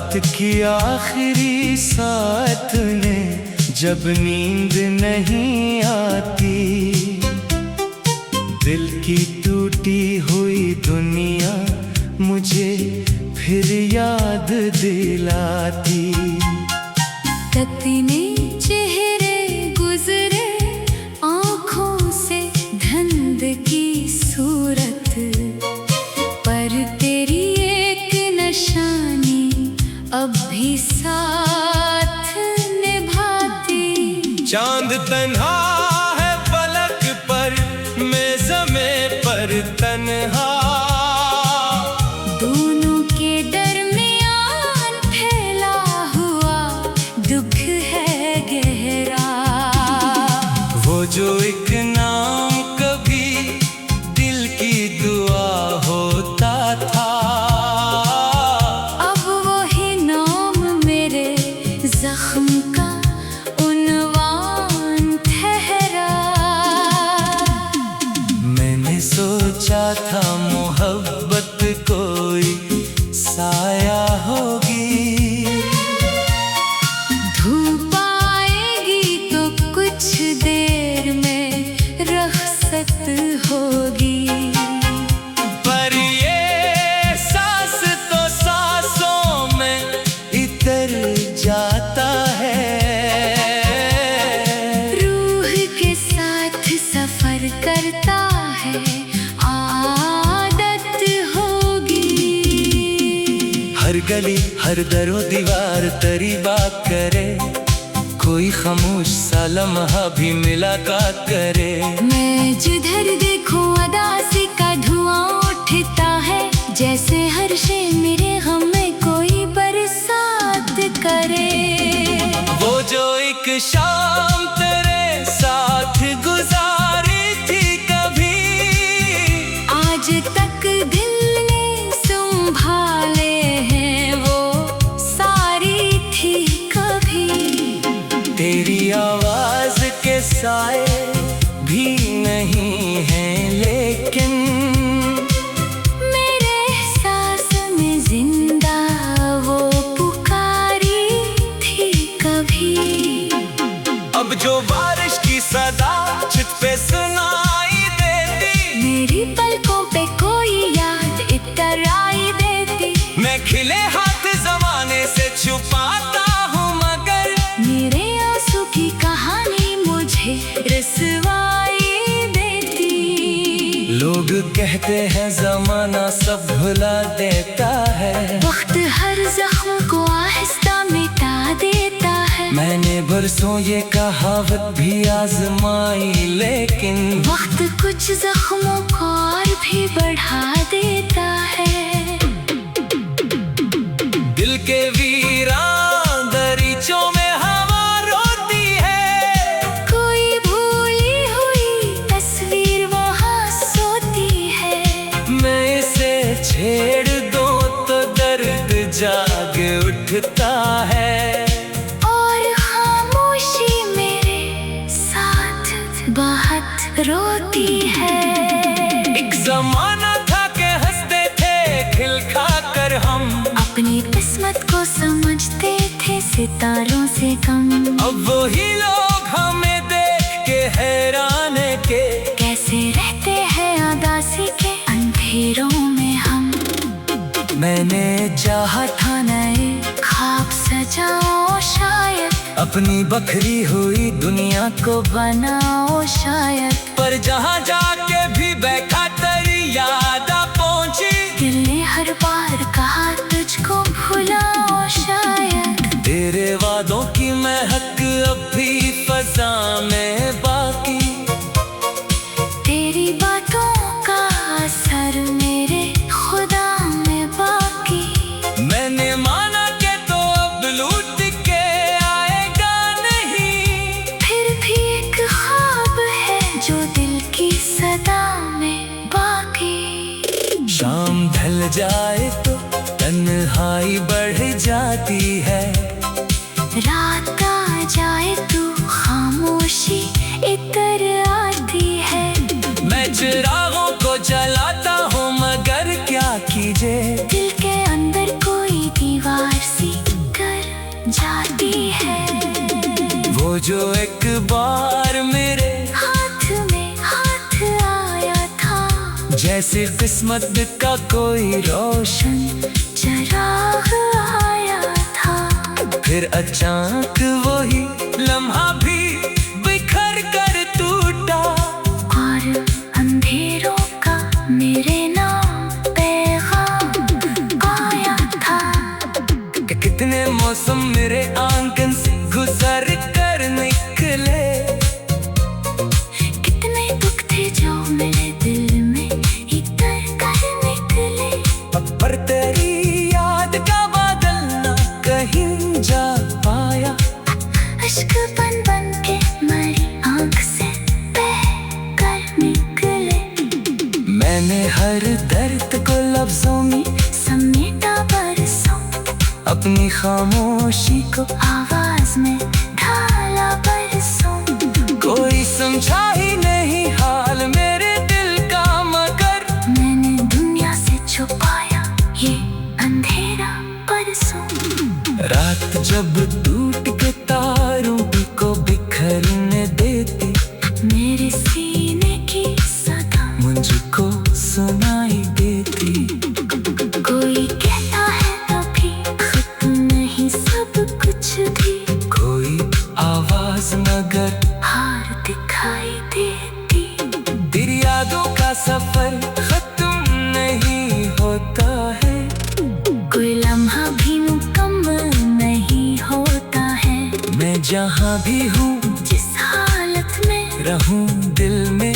रात की आखिरी साथ ने जब नींद नहीं आती, दिल की टूटी हुई दुनिया मुझे फिर याद दिलाती। कितने चेहरे गुजरे आँखों से धुंध की सूरत, पर तेरी एक निशानी अब भी साथ निभाती। चांद तन्हा है पलक पर, मैं ज़मीं पर तन्हा, दोनों के दरमियान फैला हुआ दुख है गहरा। वो जो एक नाम कभी दिल की दुआ होता था, अब वही नाम मेरे जख्म का उन्वान ठहरा। मैंने सोचा था मोहब्बत कोई साया होगी, धूप आएगी तो कुछ देर में रुखसत होगी, पर ये सांस तो सांसों में इतर जाता है। रूह के साथ सफर करता है, आदत होगी। हर गली हर दरो दीवार तेरी बात करे, कोई खामोश सा लम्हा भी मुलाकात करे। मैं जिधर देखूं अदासी का धुआं उठता है, जैसे हर शे मेरे गम में कोई बरसात करे। वो जो एक शाम तेरे साथ गुजारी थी कभी, आज तक दिल ने संभाले हैं वो सारी थी कभी। तेरी आवाज के साए भी नहीं हैं, लेकिन मेरे एहसास में जिंदा वो पुकारी थी कभी। अब जो बारिश की सदा छत पे सुनाई देती, मेरी पलकों पे कोई याद इतर आई देती। मैं खिले हाथ जमाने से छुपाता हूँ, मगर मेरे आंसू की कहानी मुझे रसवाई देती। लोग कहते हैं जमाना सब भुला देता है, वक्त हर जख्म को आहिस्ता मिटा देता है। मैंने बरसों ये कहावत भी आजमाई, लेकिन वक्त कुछ जख्मों को और भी बढ़ा देता है। दिल के वीरान दरीचों में हवा रोती है, कोई भूली हुई तस्वीर वहाँ सोती है। मैं इसे छेड़ दूं तो दर्द जाग उठता है, और खामोशी मेरे साथ बहुत रोती है। एक जमाना था के हंसते थे खिल खा कर हम, अपनी किस्मत को समझते थे सितारों से कम। अब वही लोग हमें देख के हैरान के, कैसे रहते हैं उदासी के अंधेरों में हम। मैंने चाहा था नए ख्वाब सजाओ शायद, अपनी बखरी हुई दुनिया को बनाओ शायद। पर जहाँ जाके भी बैठा तेरी याद आ पहुंची। दिल ने हर बार कहा तुझको भुलाओ शायद। तेरे वादों की महक अब भी फजा में बाकी, तेरी बातों का असर मेरे खुदा में बाकी। मैंने माना के तो अब लूट के आएगा नहीं, फिर भी एक ख्वाब है जो दिल की सदा में बाकी। शाम ढल जाए तो तन्हाई बढ़ जाती है, रात आ जाए तो खामोशी जो एक बार मेरे हाथ में हाथ आया था, जैसे किस्मत का कोई रोशन चराग आया था। फिर अचानक वही लम्हा भी बिखर कर टूटा, और अंधेरों का मेरे नाम पैगाम आया था। कि कितने मौसम मेरे आंगन से गुजर कर निकले, कितने दुख थे जो मेरे दिल में इतर कर निकले। पर तेरी याद का बादल न कहीं जा पाया, अश्क बन बन के मरी आँख से बह कर निकले। मैंने हर दर्द को लफ्जों में समेटा बरसों, अपनी खामोशी को आवाज में ढाला बरसों। कोई समझा ही नहीं हाल मेरे दिल का, मगर मैंने दुनिया से छुपाया ये अंधेरा परसों। रात जब टूट के तारों को बिखरने देती, मेरे सीने की सदा मुझको सुनाई देती। कोई कहता है अभी खत्म नहीं सब कुछ भी, कोई आवाज मगर हार दिखाई देती। तेरी यादों का सफर खत्म नहीं होता है, कोई लम्हा भी मुकम्मल नहीं होता है। मैं जहाँ भी हूँ जिस हालत में रहूँ दिल में,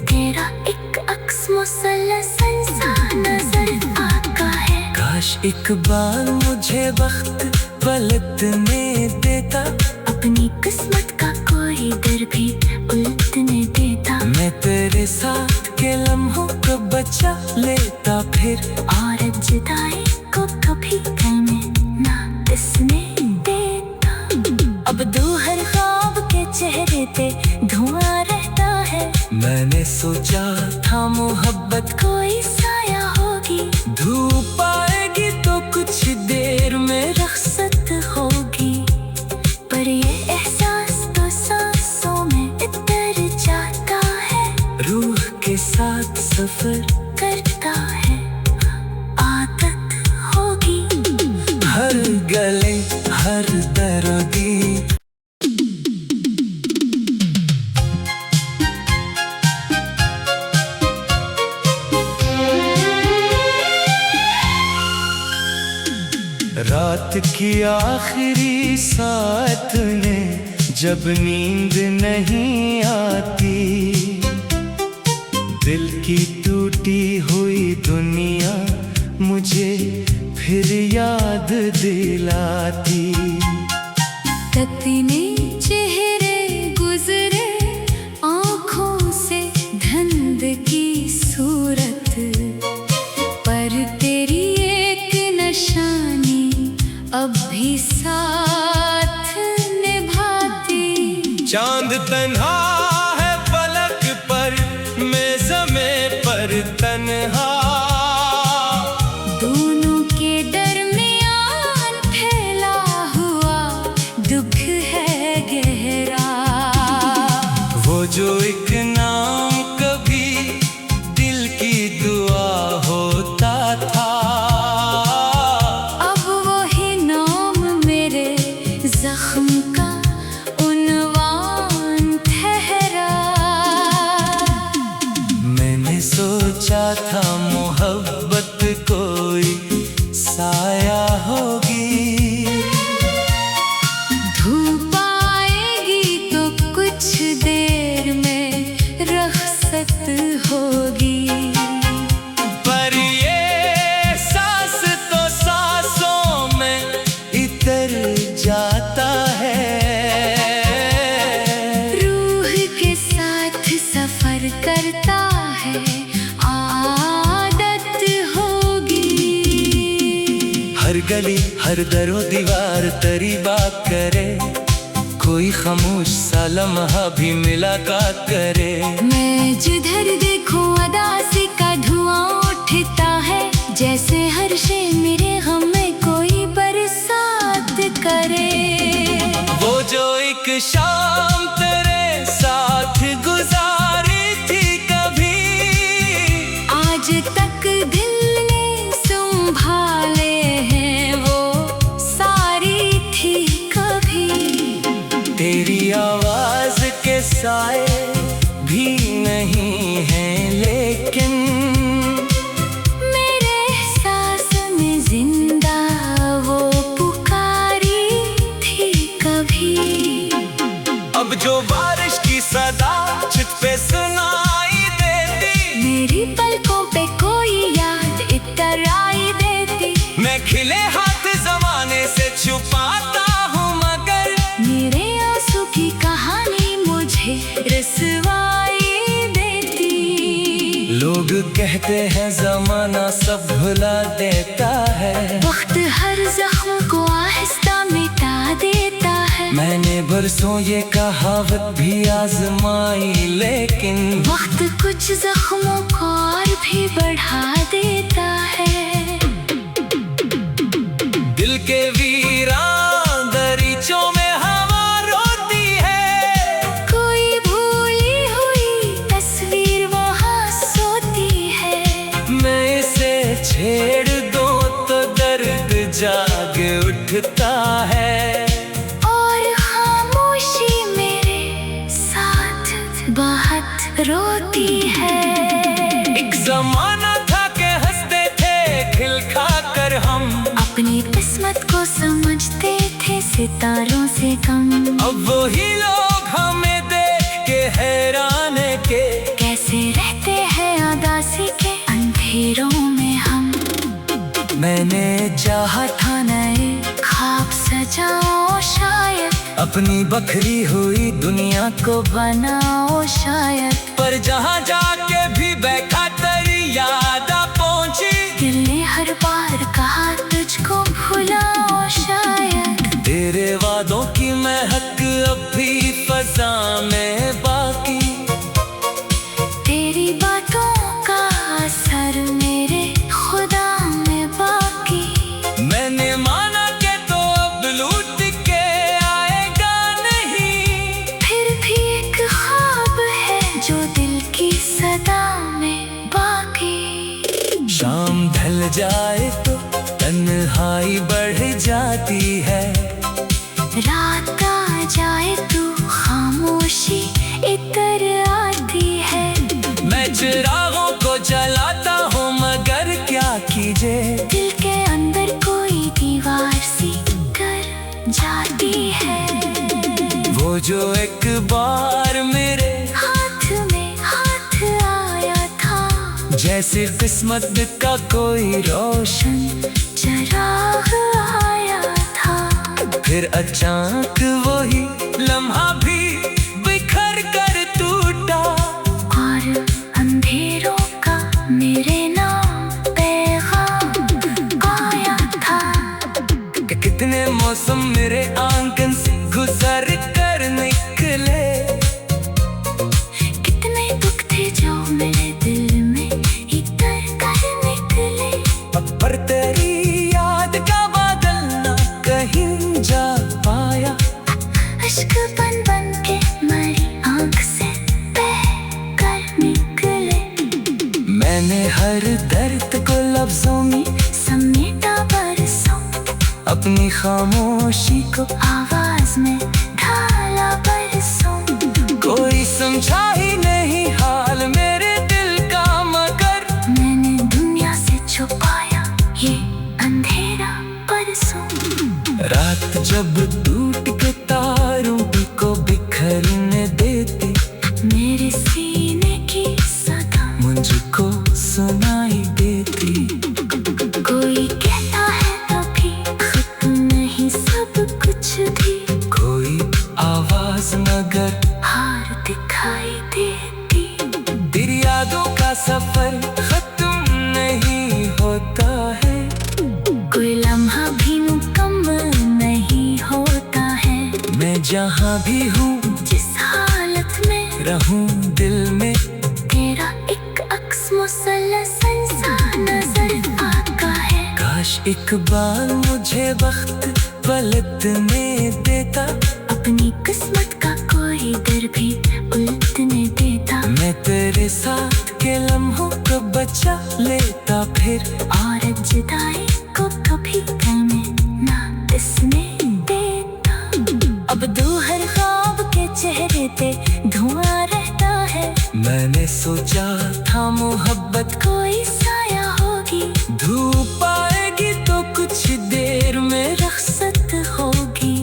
तेरा एक अक्स मुसलसल सा नजर आता है। काश एक बार मुझे वक्त पलटने देता, अपनी किस्मत का कोई दर भी उलटने देता। मैं तेरे साथ के लम्हों को बचा लेता फिर, और जुदाई को कभी कहने ना दिसने देता। अब दूहर ख्वाब के चेहरे पे धुआं रहता है। मैंने सोचा था मोहब्बत कोई साया होगी, धूप आएगी तो कुछ देर में रख्सत होगी। पर ये एहसास तो सांसों में उतर जाता है, रूह के साथ सफर करता है आदत होगी। हर गले हर दर्दी, रात की आखिरी साथ ने जब नींद नहीं आती, दिल की टूटी हुई दुनिया मुझे फिर याद दिलाती। तकने चेहरे गुजरे आँखों से धंध की सूरत, पर तेरी एक निशानी अब भी साथ निभाती। चांद तन्हा है फलक पर, मैं ज़मीं पर तन्हा, दोनों के दरमियान फैला हुआ दुख है गहरा। वो जो एक नाम कभी दिल की दुआ होता था, अब वही नाम मेरे जख्म का उन्वान ठहरा। मैंने सोचा था मोहब्बत कोई साया होगी, धूप आएगी तो कुछ देर में रख्सत होगी। पर ये सांस तो सांसों में इतर जाता है, रूह के साथ सफर करता है आदत होगी। हर गली हर दरो दीवार तेरी बात करे, कोई खामोश सा लम्हा भी मुलाकात करे। मैं जिधर देखूं अदासी का धुआं उठता है, जैसे हर शे मेरे गम में कोई बरसात करे। वो जो एक एक शाम तेरे साथ गुजारी थी कभी, आज तक दिल ने संभाले हैं वो सारी थी कभी। तेरी आवाज के साए भी नहीं हैं लेकिन मेरे एहसास में जिंदा वो पुकारी थी कभी। अब जो बारिश की सदा छत पे सुनाई देती, मेरी पलकों पे कोई याद इतर आई देती। मैं खिले हाथ जमाने से छुपाता हूँ मगर मेरे आंसू की कहानी मुझे रसवाई देती। लोग कहते हैं जमाना सब भुला देता है, वक्त हर जख्म को आहिस्ता मिटा देता है। मैंने बरसों ये कहावत भी आजमाई लेकिन वक्त कुछ जख्मों को और भी बढ़ा देता है। दिल के वीरान दरीचों में हवा रोती है, कोई भूली हुई तस्वीर वहाँ सोती है। मैं इसे छेड़ दूं तो दर्द जाग उठता है, और खामोशी मेरे साथ बहुत रोती है। एक जमाना था के हंसते थे खिल खा कर हम, अपनी किस्मत को समझते थे सितारों से कम। अब वही लोग हमें देख के हैरान के कैसे रहते हैं उदासी के अंधेरों में हम। मैंने चाहा था नए ख्वाब सजाओ शायद, अपनी बखरी हुई दुनिया को बनाओ शायद। पर जहाँ जाके भी बेखतरी याद आ पहुंची, दिल ने हर बार कहा तुझको भुलाओ शायद। तेरे वादों की महक अब भी फजा में बाकी, तेरी बातों का असर मेरे खुदा में बाकी। मैंने माना के तो अब लूट के आएगा नहीं, फिर भी एक ख्वाब है जो दिल की सदा में बाकी। शाम ढल जाए तो तन्हाई बढ़ जाती है, रात आ जाए तो खामोशी इतर आती है। मैं चिरागों को जलाता हूँ मगर क्या कीजिए, दिल के अंदर कोई दीवार सी कर जाती है। वो जो एक बार मेरे हाथ में हाथ आया था, जैसे किस्मत का कोई रोशन चिराग आया था। फिर अचानक वही लम्हा भी बिखर कर टूटा, और अंधेरों का मेरे नाम पैगाम आया था। कि कितने मौसम मेरे आंगन से गुजर कर निकले, कितने दुख थे जो मेरे दिल में इतर कर निकले। पर तेरी याद का बादल न कहीं जा पाया, अश्क बन बन के मेरी आँख से बह कर निकले। मैंने हर दर्द को लफ्जों में समेटा बरसों, अपनी खामोशी को आवाज में ढाला बरसों। कोई समझा ही नहीं हाल मेरे दिल का मगर मैंने दुनिया से छुपाया ये अंधेरा बरसों। रात जब टूट के तारों को बिखरने देती, मेरे सीने की सदा मुझको सुनाई देती। कोई कहता है तभी खत्म नहीं सब कुछ भी, कोई आवाज मगर हार दिखाई देती। तेरी यादों का सफर खत्म नहीं होता है, कोई लम्हा भी मुकम्मल नहीं होता है। मैं जहाँ भी हूँ जिस हालत में रहूँ दिल में तेरा एक अक्स मुसलसल सा नजर आता है। काश एक बार मुझे वक्त पलटने देता, अब अपनी किस्मत का कोई डर भी उलटने देता। मैं तेरे साथ के लम्हों को बचा लेता फिर, और जुदाई को कभी कहने ना इसने देता। अब दूहर ख्वाब के चेहरे पे धुआं रहता है। मैंने सोचा था मोहब्बत कोई साया होगी, धूप आएगी तो कुछ देर में रख्सत होगी,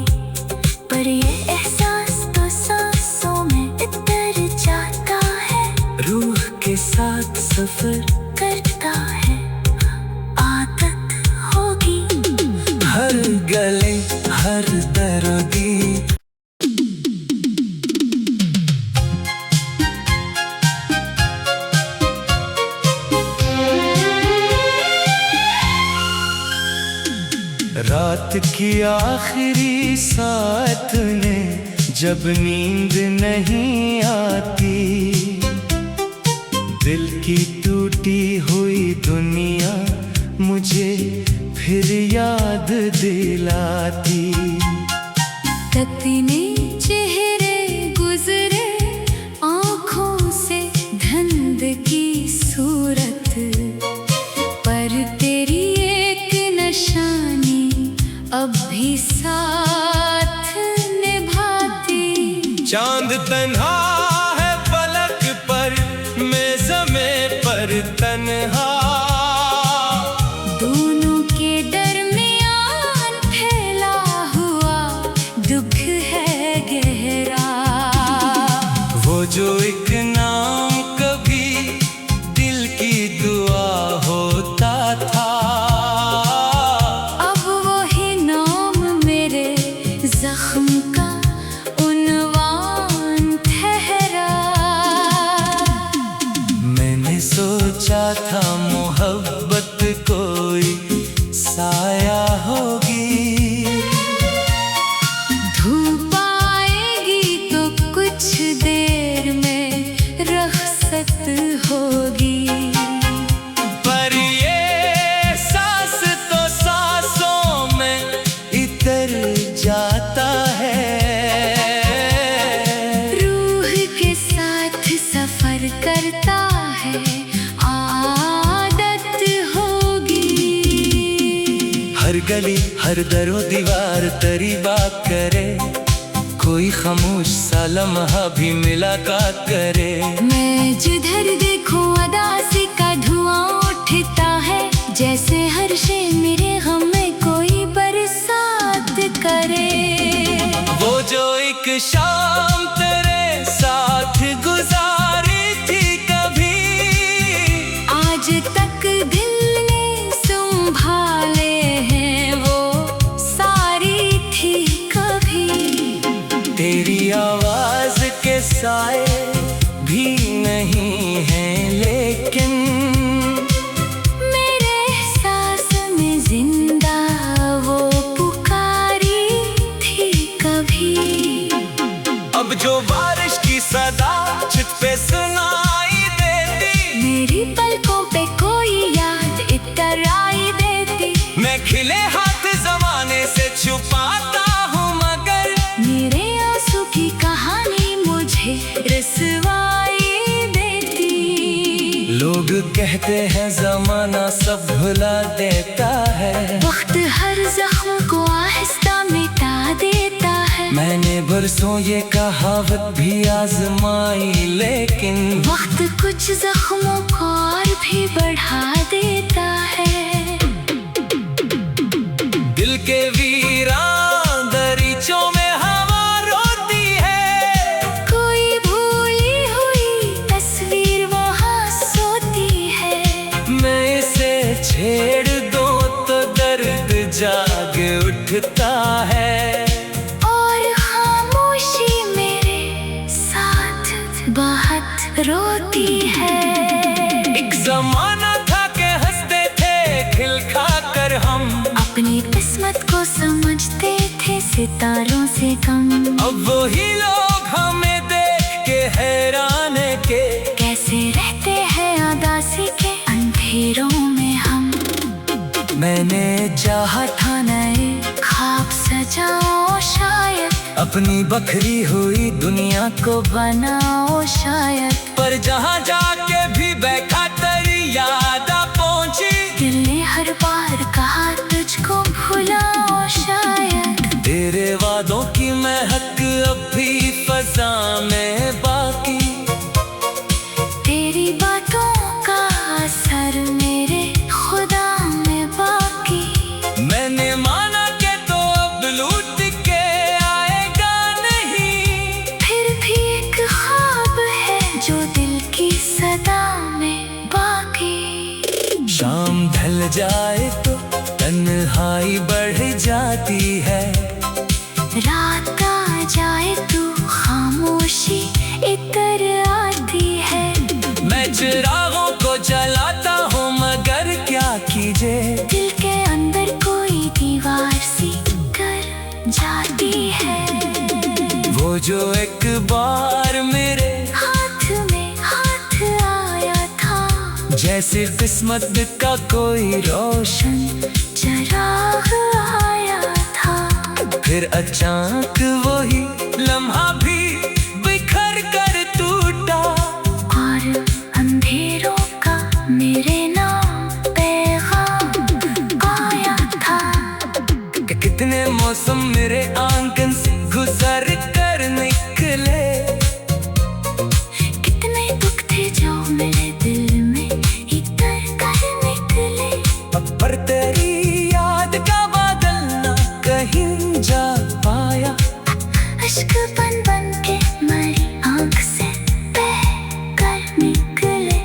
पर ये एहसास तो सांसों में इतर जाता है। रूह के साथ सफर करता है, आदत होगी। हर गले हर दर्दी। रात की आखिरी साथ ने जब नींद नहीं आती, दिल की टूटी हुई दुनिया मुझे फिर याद दिलाती। कितने चेहरे गुजरे आँखों से धुंध की सूरत, पर तेरी एक निशानी अब भी साथ निभाती। चांद तन्हा है पलक पर, मैं ज़मे पर तन्हा, दोनों के दरमियान फैला हुआ दुख है गहरा। वो जो एक नाम कभी दिल की दुआ होता था, अब वही नाम मेरे जख्म का उन्वान ठहरा। मैंने सोचा था मोहब्बत कोई साया होगी, धूप आएगी तो कुछ देर में रख्सत होगी, पर ये सांस तो सांसों में इतर जाता है। रूह के साथ सफर करता है, आदत होगी। हर गली हर दरो दीवार तेरी बात करे, कोई खामोश सा लम्हा भी मुलाकात करे। मैं जिधर देखूं अदासी का धुआं उठता है, जैसे हर शे मेरे गम में कोई बरसात करे। वो जो एक शाम तेरे साथ गुजारी थी कभी, आज तक दिल ने संभाले हैं वो सारी थी कभी। तेरी आवाज के साए भी नहीं हैं, लेकिन मेरे एहसास में जिंदा वो पुकारी थी कभी। अब जो बारिश की सदा छत पे सुनाई देती, मेरी पलकों पे कोई याद इतर आई देती। मैं खिले हाथ जमाने से छुपाता हूँ, मगर मेरे आंसू की कहानी मुझे रसवाई देती। लोग कहते हैं जमाना सब भुला देता है, वक्त हर जख्म को आहिस्ता मिटा देता है। मैंने बरसों ये कहावत भी आजमाई, लेकिन वक्त कुछ जख्मों को और भी बढ़ा देता है। दिल के वीरान दरीचों में हवा रोती है, कोई भूली हुई तस्वीर वहाँ सोती है। मैं इसे छेड़ दूं तो दर्द जाग उठता है, और खामोशी मेरे साथ बहुत रोती है। एक जमाना था के हंसते थे खिल खा कर हम, अपनी किस्मत को समझते थे सितारों से कम। अब वही लोग हमें देख के हैरान के, कैसे रहते हैं उदासी के अंधेरों में हम। मैंने चाहा था नए ख्वाब सजाओ शायद, अब अपनी बखरी हुई दुनिया को बनाओ शायद, पर जहाँ जाके भी बैठा तेरी याद आ पहुंची। दिल ने हर बार कहा तुझको भुलाओ शायद, तेरे वादों की महक अब भी फजा में बाकी, तेरी बातों का असर मेरे खुदा में बाकी। मैंने माना के तो अब लूट के आएगा नहीं, फिर भी एक ख्वाब है जो दिल की सदा में बाकी। शाम ढल जाए तो तन्हाई बढ़ जाती है, रात आ जाए तो खामोशी इतर आती है। मैं चिरागों को जलाता हूँ मगर क्या कीजिए, दिल के अंदर कोई दीवार सी कर जाती है। वो जो एक बार मेरे हाथ में हाथ आया था, जैसे किस्मत का कोई रोशन चिराग आया था। फिर अचानक वही लम्हा भी बिखर कर टूटा, और अंधेरों का मेरे नाम पैगाम आया था। कि कितने मौसम मेरे आंगन से गुजर कर निकले, कितने दुख थे जो मेरे दिल में इतर कर निकले। पर तेरी याद का बादल ना कहीं जा पाया, अश्क बन बन के मरी आँख से बह कर निकले।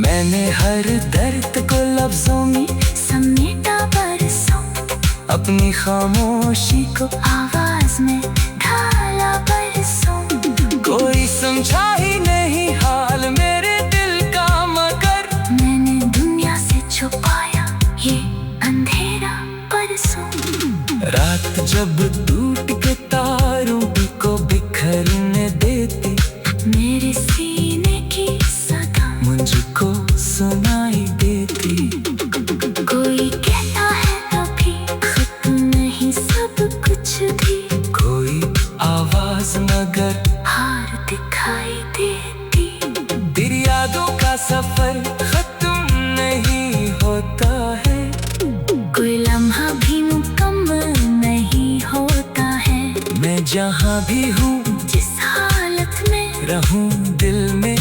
मैंने हर दर्द को लफ्जों में समेटा बरसों, अपनी खामोशी को आवाज में ढाला बरसों। कोई समझा ही नहीं हाल मेरे दिल का, मगर मैंने दुनिया से छुपाया ये अंधेरा परसों। रात जब टूट के तारों को बिखरने देती, मेरे सीने की सदा मुझको सुनाई देती। कोई कहता है कभी खत्म नहीं सब कुछ भी, कोई आवाज मगर हार दिखाई देती। तेरी यादों का सफर खत्म नहीं होता है, कोई लम्हा भी मुकम्मल नहीं होता है। मैं जहाँ भी हूँ जिस हालत में रहूँ दिल में,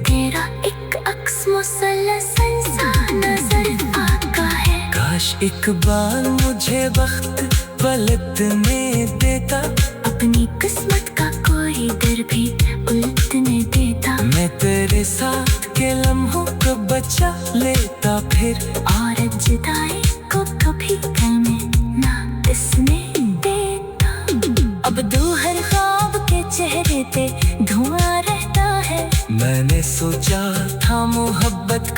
तेरा एक अक्स मुसलसल सा नजर आता है। काश एक बार मुझे वक्त पलटने देता, अपनी किस्मत का कोई दर भी उलटने देता। मैं तेरे साथ के लम्हों को बचा लेता फिर, और जुदाई को कभी गम में ना दिसने देता। अब दूहर ख्वाब के चेहरे पे धुआं रहता है। मैंने सोचा था मोहब्बत